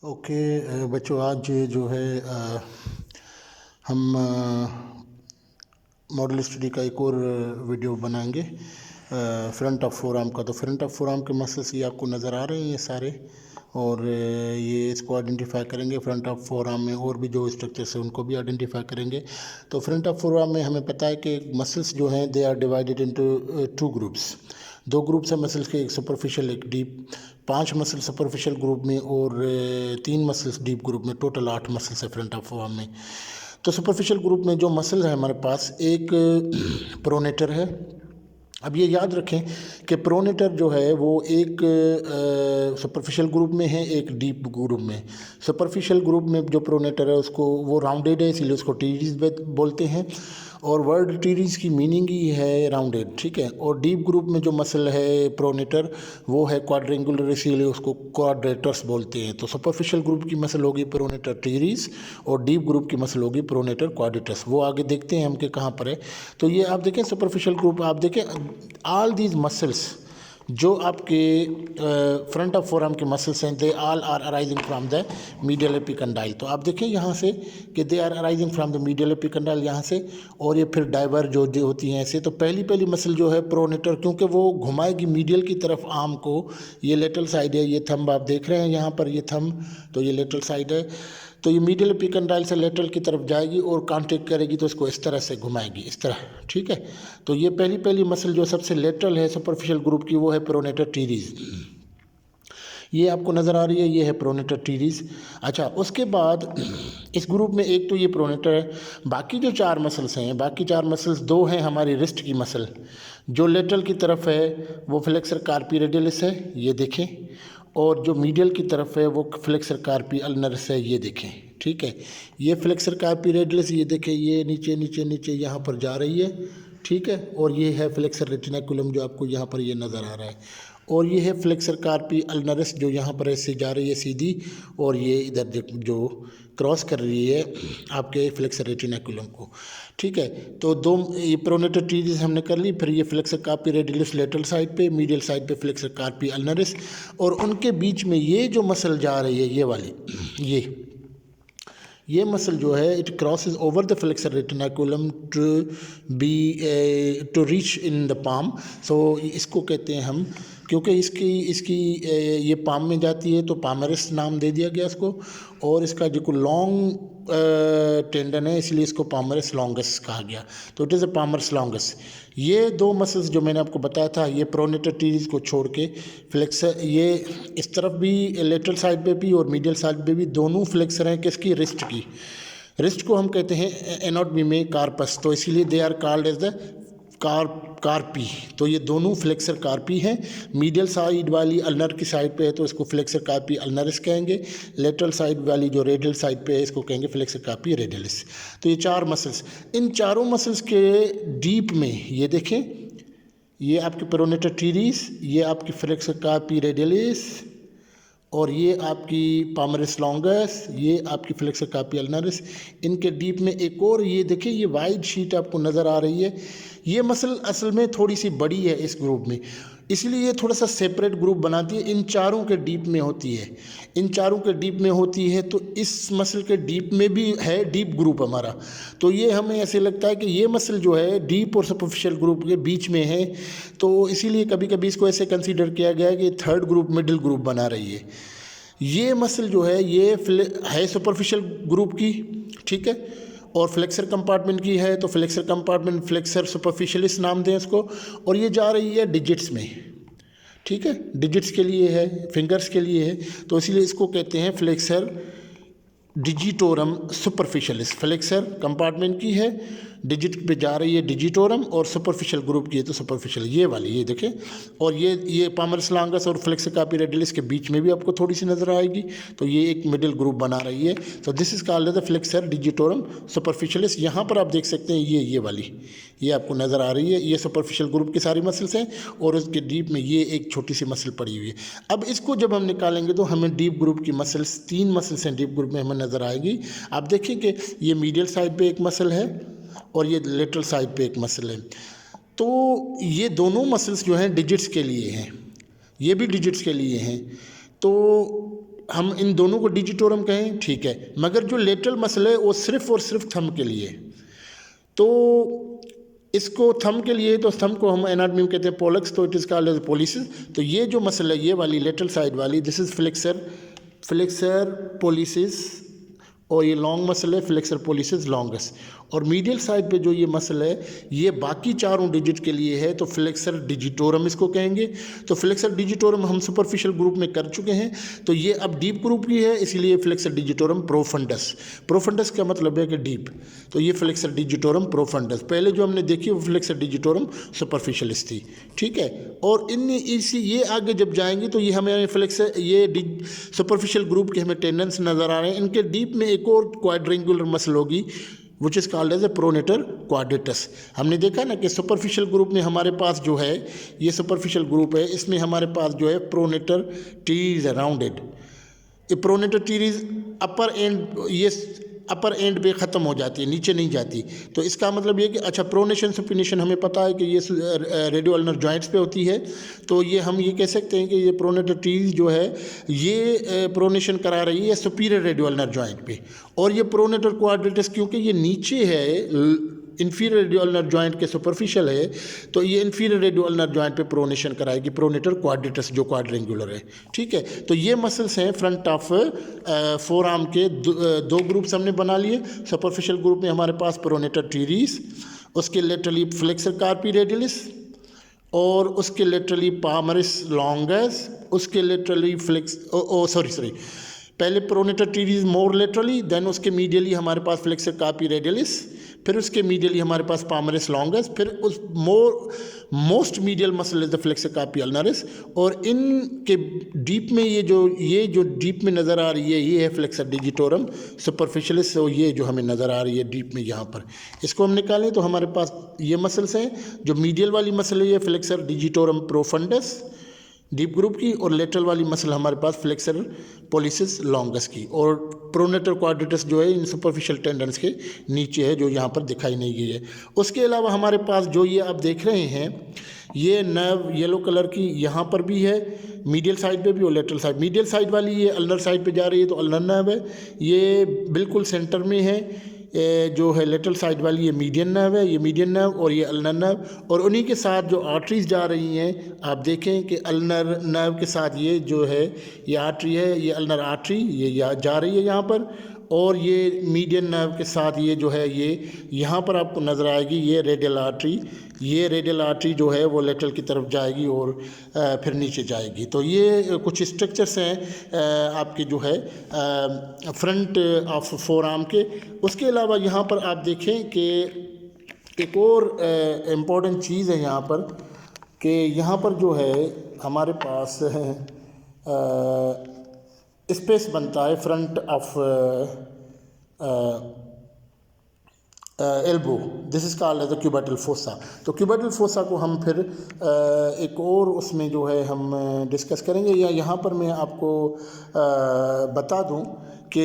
Okay बच्चों, आज जो है हम मॉडल स्टडी का एक और वीडियो बनाएंगे फ्रंट ऑफ फोरआर्म का। तो फ्रंट ऑफ फोरआर्म के मसल्स ये आपको नज़र आ रहे हैं ये सारे, और ये इसको आइडेंटिफाई करेंगे। फ्रंट ऑफ फोरआर्म में और भी जो स्ट्रक्चर्स हैं उनको भी आइडेंटिफाई करेंगे। तो फ्रंट ऑफ फोरआर्म में हमें पता है कि मसल्स जो हैं they are divided into two groups. दो ग्रुप्स हैं मसल्स के, एक सुपरफिशियल एक डीप। 5 मसल सुपरफिशियल ग्रुप में और 3 मसल्स डीप ग्रुप में, टोटल 8 मसल्स है फ्रंट ऑफ फोरआर्म में। तो सुपरफिशियल ग्रुप में जो मसल है हमारे पास, एक प्रोनेटर है। अब ये याद रखें कि प्रोनेटर जो है वो एक सुपरफिशियल ग्रुप में है, एक डीप ग्रुप में। सुपरफिशियल ग्रुप में जो प्रोनेटर है उसको वो राउंडेड है, इसीलिए उसको टीरीज बोलते हैं, और वर्ड टीरीज की मीनिंग ही है राउंडेड, ठीक है। और डीप ग्रुप में जो मसल है प्रोनेटर वो है क्वाड्रेंगुलर, इसीलिए उसको क्वाड्रेटर्स बोलते हैं। तो सुपरफिशियल ग्रुप की मसल होगी प्रोनेटर टीरीज, और डीप ग्रुप की मसल होगी प्रोनेटर क्वाड्रेटर्स। वो आगे देखते हैं हम कि कहाँ पर है। तो ये आप देखें सुपरफिशियल ग्रुप, आप देखें ऑल दीज मसल्स जो आपके फ्रंट ऑफ फोरआर्म के मसल्स हैं, they all are arising from the medial epicondyle. तो आप देखें यहाँ से कि they are arising from the medial epicondyle यहाँ से, और ये फिर डाइवर जो होती हैं ऐसे। तो पहली मसल जो है प्रोनेटर, क्योंकि वो घुमाएगी मीडियल की तरफ आर्म को। ये लेटरल साइड है, ये थंब आप देख रहे हैं यहाँ पर, ये थंब, तो ये लेटरल साइड है। तो ये मीडियल एपिकंडाइल से लेटरल की तरफ जाएगी और कांटेक्ट करेगी, तो इसको इस तरह से घुमाएगी, इस तरह, ठीक है। तो ये पहली मसल जो सबसे लेटरल है सुपरफिशियल ग्रुप की, वो है प्रोनेटर टीरीज। ये आपको नज़र आ रही है, ये है प्रोनेटर टीरीज। अच्छा, उसके बाद इस ग्रुप में एक तो ये प्रोनेटर है। बाकी जो 4 मसल्स हैं, बाकी 4 मसल्स, 2 हैं हमारी रिस्ट की मसल, जो लेटरल की तरफ है वो फ्लेक्सर कार्पी रेडियलिस है, ये देखें, और जो मीडियल की तरफ है वो फ्लेक्सर कार्पी अल्नरिस है, ये देखें, ठीक है। ये फ्लेक्सर कार्पी रेडियलिस, ये देखें, ये नीचे नीचे नीचे यहाँ पर जा रही है, ठीक है। और ये है फ्लेक्सर रेटिनाकुलम जो आपको यहाँ पर ये नज़र आ रहा है, और ये है फ्लेक्सर कार्पी अल्नरिस जो यहाँ पर ऐसे जा रही है सीधी, और ये इधर जो क्रॉस कर रही है आपके फ्लेक्सर रेटिनाकुलम को, ठीक है। तो दो ये प्रोनेटर टीरीज हमने कर ली। फिर ये फ्लेक्सर कार्पी रेडियलिस लेटरल साइड पे, मीडियल साइड पे फ्लेक्सर कार्पी अल्नरिस, और उनके बीच में ये जो मसल जा रही है ये वाली, ये मसल जो है it crosses over the flexor retinaculum to reach in the palm. So इसको कहते हैं हम, क्योंकि इसकी ये पाम में जाती है तो पामरिस नाम दे दिया गया इसको, और इसका जो लॉन्ग टेंडन है इसलिए इसको पामरिस लॉन्गस कहा गया। तो इट इज़ अ पामरिस लॉन्गस। ये 2 मसल्स जो मैंने आपको बताया था, ये प्रोनेटर टीरीज को छोड़ के फ्लेक्सर, ये इस तरफ भी लेटरल साइड पे भी और मीडियल साइड पे भी दोनों फ्लेक्सर हैं किसकी, रिस्ट की। रिस्ट को हम कहते हैं एनाटॉमी में कार्पस, तो इसीलिए they are called as the carpi. तो ये दोनों फ्लेक्सर कार्पी हैं। मीडियल साइड वाली अल्नर की साइड पे है तो इसको फ्लेक्सर कार्पी अल्नरिस कहेंगे। लेटरल साइड वाली जो रेडियल साइड पे है इसको कहेंगे फ्लेक्सर कार्पी रेडियलिस। तो ये 4 मसल्स, इन चारों मसल्स के डीप में ये देखें, ये आपकी प्रोनेटर टीरीज, ये आपकी फ्लेक्सर कार्पी रेडियलिस, और ये आपकी पामरिस लॉन्गस, ये आपकी फ्लेक्सर कार्पी अल्नरिस। इनके डीप में एक और ये देखिए, ये वाइड शीट आपको नज़र आ रही है। ये मसल असल में थोड़ी सी बड़ी है इस ग्रुप में, इसलिए ये थोड़ा सा सेपरेट ग्रुप बनाती है। इन चारों के डीप में होती है, इन चारों के डीप में होती है। तो इस मसल के डीप में भी है डीप ग्रुप हमारा। तो ये हमें ऐसे लगता है कि ये मसल जो है डीप और सुपरफिशियल ग्रुप के बीच में है, तो इसीलिए कभी कभी इसको ऐसे कंसीडर किया गया है कि थर्ड ग्रुप मिडिल ग्रुप बना रही है। ये मसल जो है ये है सुपरफिशियल ग्रुप की, ठीक है, और फ्लेक्सर कंपार्टमेंट की है। तो फ्लेक्सर कंपार्टमेंट फ्लेक्सर सुपरफिशियलिस नाम दें इसको, और ये जा रही है डिजिट्स में, ठीक है, डिजिट्स के लिए है, फिंगर्स के लिए है। तो इसीलिए इसको कहते हैं flexor digitorum superficialis. Flexor compartment की है, डिजिट पे जा रही है डिजिटोरम, और सुपरफिशियल ग्रुप की है तो सुपरफिशियल ये वाली, ये देखें। और ये पामरिस लॉन्गस और फ्लेक्सर कार्पी रेडियलिस के बीच में भी आपको थोड़ी सी नज़र आएगी। तो ये एक मिडिल ग्रुप बना रही है। तो this is called the flexor digitorum superficialis. यहाँ पर आप देख सकते हैं ये वाली, ये आपको नज़र आ रही है, ये सुपरफिशियल ग्रुप की सारी मसल्स हैं, और उसके डीप में ये एक छोटी सी मसल पड़ी हुई है। अब इसको जब हम निकालेंगे तो हमें डीप ग्रुप की मसल्स, 3 मसल्स हैं डीप ग्रुप में, हमें नज़र आएगी। आप देखिए कि ये मीडियल साइड पे एक मसल है और ये लेटरल साइड पे एक मसल है। तो ये दोनों मसल्स जो हैं डिजिट्स के लिए हैं, ये भी डिजिट्स के लिए हैं। तो हम इन दोनों को डिजिटोरम कहें, ठीक है, मगर जो लेटरल मसल है वो सिर्फ और सिर्फ थंब के लिए। तो इसको थंब के लिए, तो थंब को हम एनाटॉमी में कहते हैं पोलक्स, तो it is called as pollicis. तो ये जो मसल है, ये वाली लेटरल साइड वाली, दिस इज़ फ्लेक्सर पोलिसिस, और ये लॉन्ग मसल है, फ्लेक्सर पोलिसिस लॉन्गस। और मीडियल साइड पे जो ये मसल है, ये बाकी चारों डिजिट के लिए है, तो फ्लेक्सर डिजिटोरम इसको कहेंगे। तो फ्लेक्सर डिजिटोरम हम सुपरफिशियल ग्रुप में कर चुके हैं, तो ये अब डीप ग्रुप की है, इसलिए फ्लेक्सर डिजिटोरम प्रोफंडस। प्रोफंडस का मतलब है कि डीप, तो ये फ्लेक्सर डिजिटोरम प्रोफंडस। पहले जो हमने देखी वो फ्लेक्सर डिजिटोरम सुपरफिशियलिस थी, ठीक है। और इन इसी ये आगे जब जाएंगे तो ये हमें फ्लेक्सर, ये सुपरफिशियल ग्रुप के हमें टेंडेंस नज़र आ रहे हैं। इनके डीप में एक और क्वाड्रेंगुलर मसल होगी which is called as a pronator quadratus. हमने देखा ना कि सुपरफिशियल ग्रुप में हमारे पास जो है, ये सुपरफिशियल ग्रुप है, इसमें हमारे पास जो है प्रोनेटर टीरीज है राउंडेड। ये प्रोनेटर टीरीज अपर एंड, ये अपर एंड पे ख़त्म हो जाती है, नीचे नहीं जाती। तो इसका मतलब ये कि अच्छा, प्रोनेशन सुपिनेशन हमें पता है कि ये रेडियो अल्नर जॉइंट्स पे होती है। तो ये हम ये कह सकते हैं कि ये प्रोनेटर टीरीज जो है, ये प्रोनेशन करा रही है सुपीरियर रेडियो अल्नर जॉइंट पे। और ये प्रोनेटर क्वाड्रेटस क्योंकि ये नीचे है, इन्फीरियर रेडियो अल्नर जॉइंट के सुपरफिशियल है, तो ये इन्फीरियर रेडियो अल्नर जॉइंट पे प्रोनेशन कराएगी, प्रोनेटर क्वाड्रेटस जो क्वाड्रेंगुलर है, ठीक है। तो ये मसल्स हैं फ्रंट ऑफ फोर आर्म के। दो ग्रुप्स हमने बना लिए। सुपरफिशियल ग्रुप में हमारे पास प्रोनेटर टीरीज, उसके लेटरली फ्लेक्सर कार्पी रेडियलिस, और उसके लेटरली पामरिस लॉन्गस, उसके लेटरली पहले प्रोनेटर टीरीज मोर लेटरली, देन उसके मीडियली हमारे पास फ्लेक्सर कार्पी रेडियलिस, फिर उसके मीडियली हमारे पास पामरिस लॉन्गस, फिर उस most medial muscle is the flexor carpi ulnaris. और इनके डीप में ये जो डीप में नज़र आ रही है, ये है फ्लेक्सर डिजिटोरम सुपरफिशियलिस। और ये जो हमें नज़र आ रही है डीप में, यहाँ पर इसको हम निकालें तो हमारे पास ये मसल्स हैं। जो मीडियल वाली मसल है ये flexor digitorum profundis deep group की, और लेटरल वाली मसल हमारे पास फ्लेक्सर पोलिसिस लॉन्गस की, और प्रोनेटर क्वाड्रेटस जो है इन सुपरफिशियल टेंडेंस के नीचे है, जो यहाँ पर दिखाई नहीं गई है। उसके अलावा हमारे पास जो ये आप देख रहे हैं, ये नर्व येलो कलर की यहाँ पर भी है, मीडियल साइड पे भी और लेटरल साइड। मीडियल साइड वाली ये अल्नर साइड पे जा रही है, तो अल्नर नर्व है, ये बिल्कुल सेंटर में है। जो है लेटरल साइड वाली ये मीडियन नर्व है, ये मीडियन नर्व और ये अल्नर नर्व, और उन्हीं के साथ जो आर्टरीज जा रही हैं, आप देखें कि अल्नर नर्व के साथ ये जो है ये आर्टरी है, ये अल्नर आर्टरी ये जा रही है यहाँ पर, और ये मीडियन नर्व के साथ ये जो है ये यहाँ पर आपको नज़र आएगी, ये रेडियल आर्टरी। ये रेडियल आर्टरी जो है वो लेटरल की तरफ जाएगी और फिर नीचे जाएगी। तो ये कुछ स्ट्रक्चर्स हैं आपके जो है फ्रंट ऑफ फोर आर्म के। उसके अलावा यहाँ पर आप देखें कि एक और इम्पॉर्टेंट चीज़ है यहाँ पर, कि यहाँ पर जो है हमारे पास स्पेस बनता है front of elbow, this is called as the cubital fossa. तो क्यूबिटल फोसा को हम फिर एक और उसमें जो है हम डिस्कस करेंगे, या यहाँ पर मैं आपको बता दूँ कि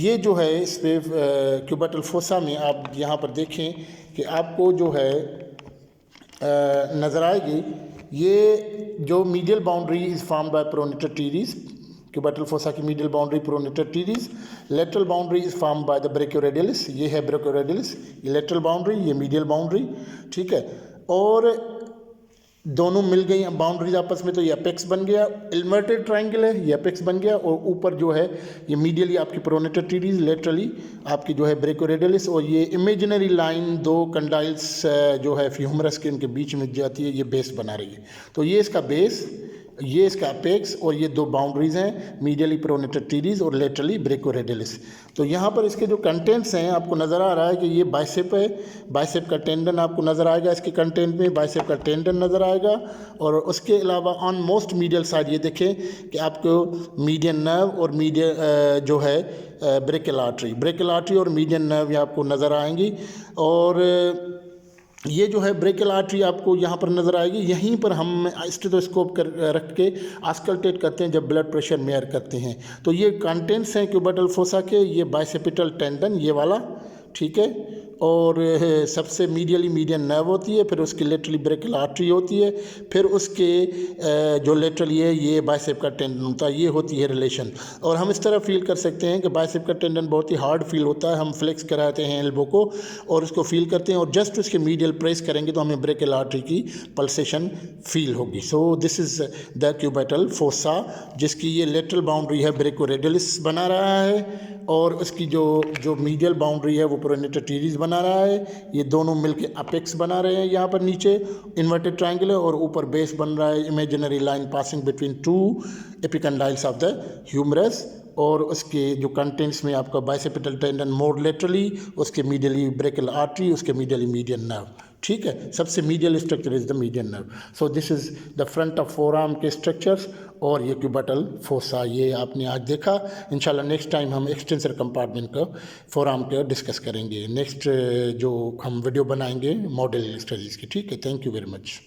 ये जो है इस पर क्यूबिटल फोसा में आप यहाँ पर देखें कि आपको जो है नज़र आएगी, ये जो medial boundary is formed by pronator teres, cubital fossa की medial boundary pronator teres, lateral boundary is form by the brachioradialis, ये है ब्रेकियोरेडियलिस, ये लेटरल बाउंड्री, ये मीडियल बाउंड्री, ठीक है। और दोनों मिल गई बाउंड्रीज आपस में, तो ये अपेक्स बन गया, इन्वर्टेड ट्रायंगल है, ये अपेक्स बन गया, और ऊपर जो है ये मीडियली आपकी प्रोनेटर टीरीज, लेटरली आपकी जो है ब्रेकियोरेडियलिस, और ये इमेजिनरी लाइन दो कंडाइल्स जो है ह्यूमरस के उनके बीच में जाती है, ये बेस बना रही है। तो ये इसका बेस, ये इसका अपेक्स, और ये दो बाउंड्रीज हैं, मीडियली प्रोनेटर टीरीज और लेटरली ब्रेकियोरेडियलिस। तो यहाँ पर इसके जो कंटेंट्स हैं आपको नज़र आ रहा है कि ये बाइसेप है, बाइसेप का टेंडन आपको नज़र आएगा, इसके कंटेंट में बाइसेप का टेंडन नज़र आएगा। और उसके अलावा ऑन मोस्ट मीडियल साइड ये देखें कि आपको मीडियन नर्व और मीडियन जो है ब्रेकियल आर्टरी और मीडियन नर्व ये आपको नज़र आएंगी। और ये जो है ब्रेकियल आर्टरी आपको यहाँ पर नज़र आएगी, यहीं पर हम स्टेथोस्कोप रख के आस्कल्टेट करते हैं जब ब्लड प्रेशर मेयर करते हैं। तो ये कंटेंट्स हैं क्यूबिटल फोसा के, ये बाइसेपिटल टेंडन ये वाला, ठीक है, और सबसे मीडियन नर्व होती है, फिर उसकी लेटरली ब्रेकियल आर्टरी होती है, फिर उसके जो लेटरली है ये बाइसेप का टेंडन होता है, ये होती है रिलेशन। और हम इस तरह फील कर सकते हैं कि बाइसेप का टेंडन बहुत ही हार्ड फील होता है, हम फ्लेक्स कराते हैं एल्बो को और उसको फील करते हैं और जस्ट उसके मीडियल प्रेस करेंगे तो हमें ब्रेकियल आर्टरी की पल्सेशन फील होगी। So this is the cubital fossa, जिसकी ये लेटरल बाउंड्री है ब्रेकोरेडियलिस बना रहा है और उसकी जो मीडियल बाउंड्री है वो प्रोनेटर टीरीज बना रहा है। ये दोनों मिलके अपेक्स बना रहे हैं, यहाँ पर नीचे इन्वर्टेड ट्रायंगल है और ऊपर बेस बन रहा है, imaginary line passing between two epicondyles of the humerus. और उसके जो कंटेंट्स में आपका बाइसेपिटल टेंडन मोर लेटरली, उसके मीडियली ब्रेकियल आर्टरी, उसके मीडियली मीडियन नर्व। ठीक है, सबसे medial structure is the median nerve. So this is the front of forearm के स्ट्रक्चर्स और ये क्यूबिटल फोसा, ये आपने आज देखा। इंशाल्लाह नेक्स्ट टाइम हम एक्सटेंसर कंपार्टमेंट का फोर आर्म का डिस्कस करेंगे, नेक्स्ट जो हम वीडियो बनाएंगे मॉडल स्टडीज़ की। ठीक है, थैंक यू वेरी मच।